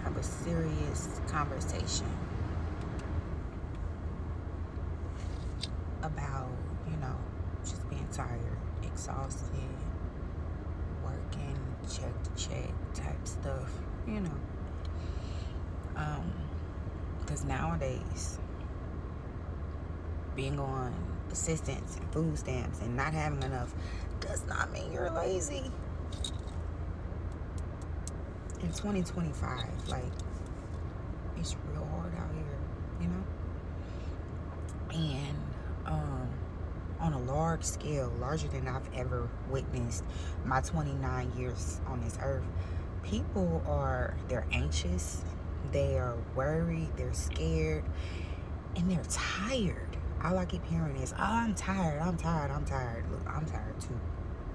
have a serious conversation about, just being tired, exhausted, working, check to check type stuff, Because nowadays, being on assistance and food stamps and not having enough does not mean you're lazy. In 2025, like, it's real hard out here, And on a large scale, larger than I've ever witnessed my 29 years on this earth, they're anxious, they are worried, they're scared, and they're tired. All I keep hearing is, I'm tired. Look, I'm tired too,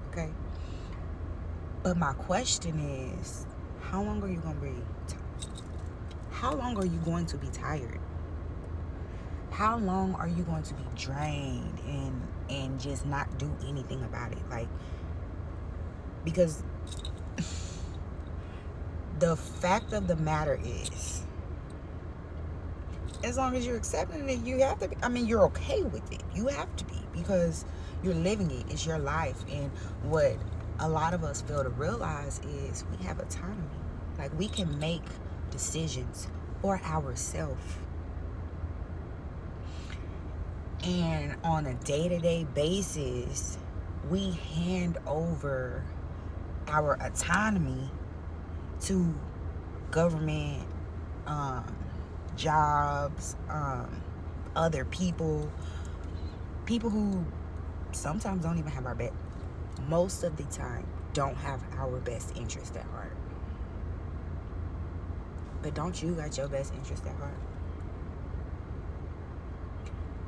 okay? But my question is, how long are you going to be tired? How long are you going to be tired? How long are you going to be drained and just not do anything about it? Like, because the fact of the matter is, as long as you're accepting it, you have to be, you're okay with it. You have to be, because you're living it. It's your life. And what a lot of us fail to realize is we have autonomy. Like, we can make decisions for ourselves. And on a day-to-day basis, we hand over our autonomy to government, jobs, other people who sometimes don't even have our best, most of the time don't have our best interest at heart. But don't you got your best interest at heart?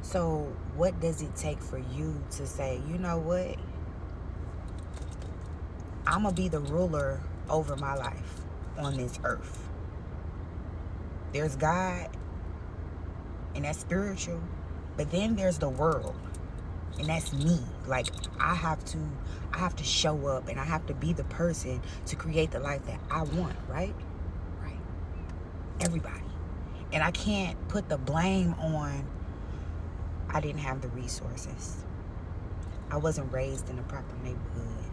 So what does it take for you to say, you know what? I'm going to be the ruler over my life on this earth. There's God, and that's spiritual. But then there's the world, and that's me. Like, I have to show up, and I have to be the person to create the life that I want, right? Right. Everybody. And I can't put the blame on, I didn't have the resources. I wasn't raised in a proper neighborhood.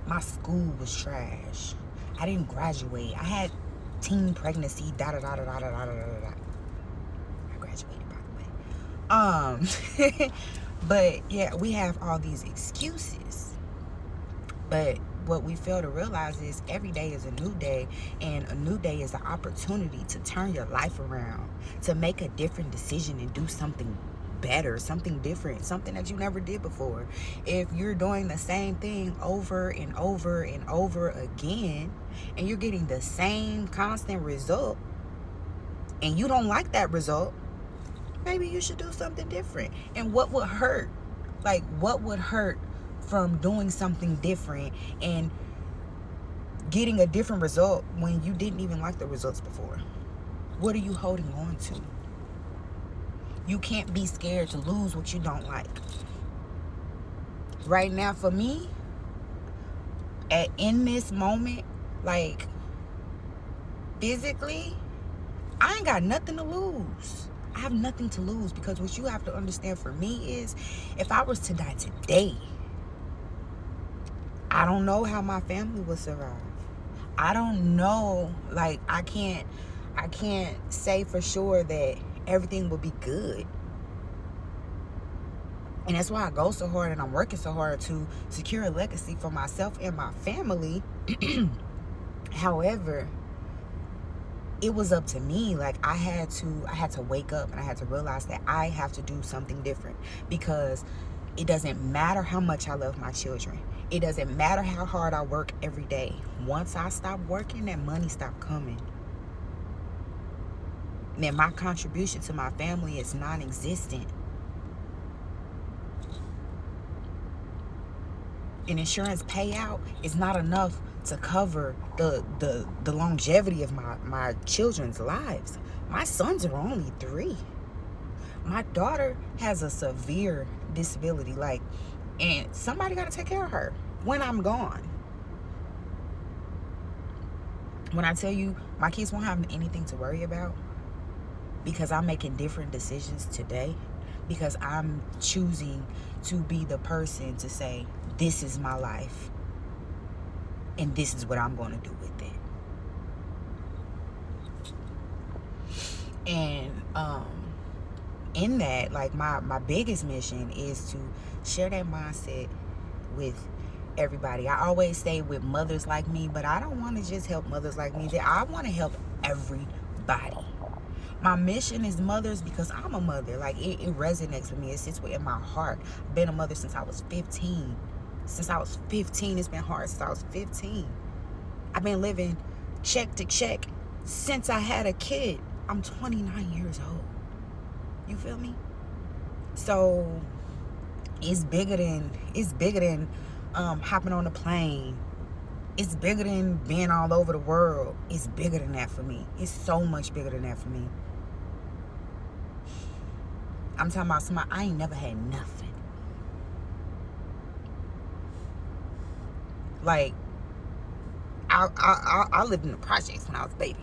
My school was trash. I didn't graduate. I had teen pregnancy, I graduated, by the way. But yeah, we have all these excuses. But what we fail to realize is every day is a new day, and a new day is the opportunity to turn your life around, to make a different decision and do something better, something different, something that you never did before. If you're doing the same thing over and over and over again, and you're getting the same constant result, and you don't like that result, maybe you should do something different. And what would hurt? Like, what would hurt from doing something different and getting a different result when you didn't even like the results before? What are you holding on to? You can't be scared to lose what you don't like. Right now, for me, in this moment, like, physically, I ain't got nothing to lose. I have nothing to lose, because what you have to understand for me is, if I was to die today, I don't know how my family would survive. I don't know. Like, I can't say for sure that everything will be good. And that's why I go so hard, and I'm working so hard to secure a legacy for myself and my family. However, it was up to me. Like, I had to wake up, and I had to realize that I have to do something different, because it doesn't matter how much I love my children. It doesn't matter how hard I work every day. Once I stop working, that money stopped coming. Then my contribution to my family is non-existent. An insurance payout is not enough to cover the longevity of my children's lives. My sons are only 3. My daughter has a severe disability, and somebody got to take care of her when I'm gone. When I tell you my kids won't have anything to worry about, because I'm making different decisions today, because I'm choosing to be the person to say, this is my life and this is what I'm going to do with it. And in that, like, my biggest mission is to share that mindset with everybody. I always say with mothers like me, but I don't want to just help mothers like me. I want to help everybody. My mission is mothers because I'm a mother. Like, it resonates with me. It sits within my heart. I've been a mother since I was 15. Since I was 15. It's been hard since I was 15. I've been living check to check since I had a kid. I'm 29 years old. You feel me? So it's bigger than hopping on a plane. It's bigger than being all over the world. It's bigger than that for me. It's so much bigger than that for me. I'm talking about somebody, I ain't never had nothing. Like, I lived in the projects when I was a baby.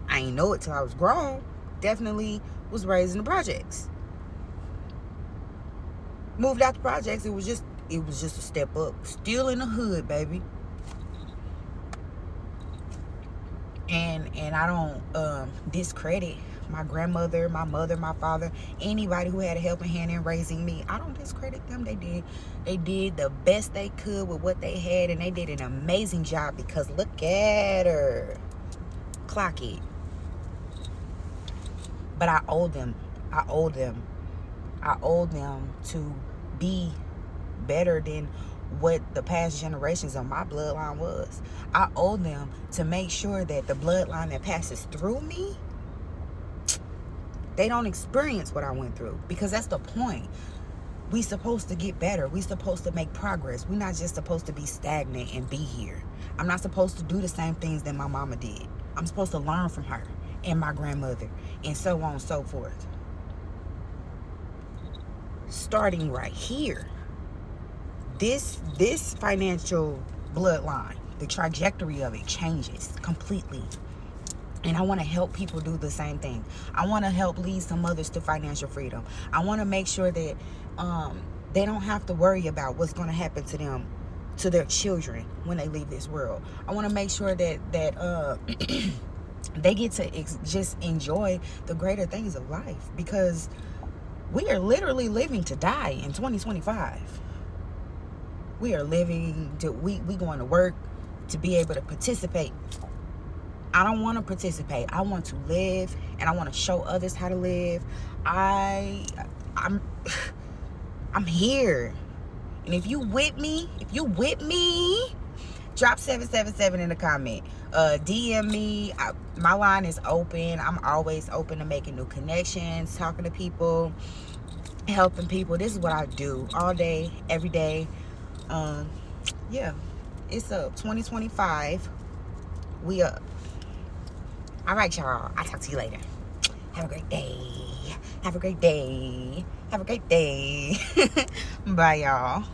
I ain't know it till I was grown. Definitely was raised in the projects. Moved out the projects, it was just a step up. Still in the hood, baby. And I don't discredit my grandmother, my mother, my father, anybody who had a helping hand in raising me. I don't discredit them. They did the best they could with what they had, and they did an amazing job, because look at her. Clock it. But I owe them to be better than what the past generations of my bloodline was. I owe them to make sure that the bloodline that passes through me, they don't experience what I went through, because that's the point. We supposed to get better. We supposed to make progress. We're not just supposed to be stagnant and be here. I'm not supposed to do the same things that my mama did. I'm supposed to learn from her and my grandmother, and so on and so forth. Starting right here, this financial bloodline, the trajectory of it changes completely. And I want to help people do the same thing. I want to help lead some mothers to financial freedom. I want to make sure that they don't have to worry about what's going to happen to them, to their children, when they leave this world. I want to make sure that they get to just enjoy the greater things of life, because we are literally living to die in 2025. We are living to, we going to work to be able to participate. I don't want to participate. I want to live, and I want to show others how to live. I'm here. And if you with me, drop 777 in the comment. DM me. My line is open. I'm always open to making new connections, talking to people, helping people. This is what I do all day, every day. Yeah, it's up. 2025. We up. All right, y'all. I'll talk to you later. Have a great day. Have a great day. Have a great day. Bye, y'all.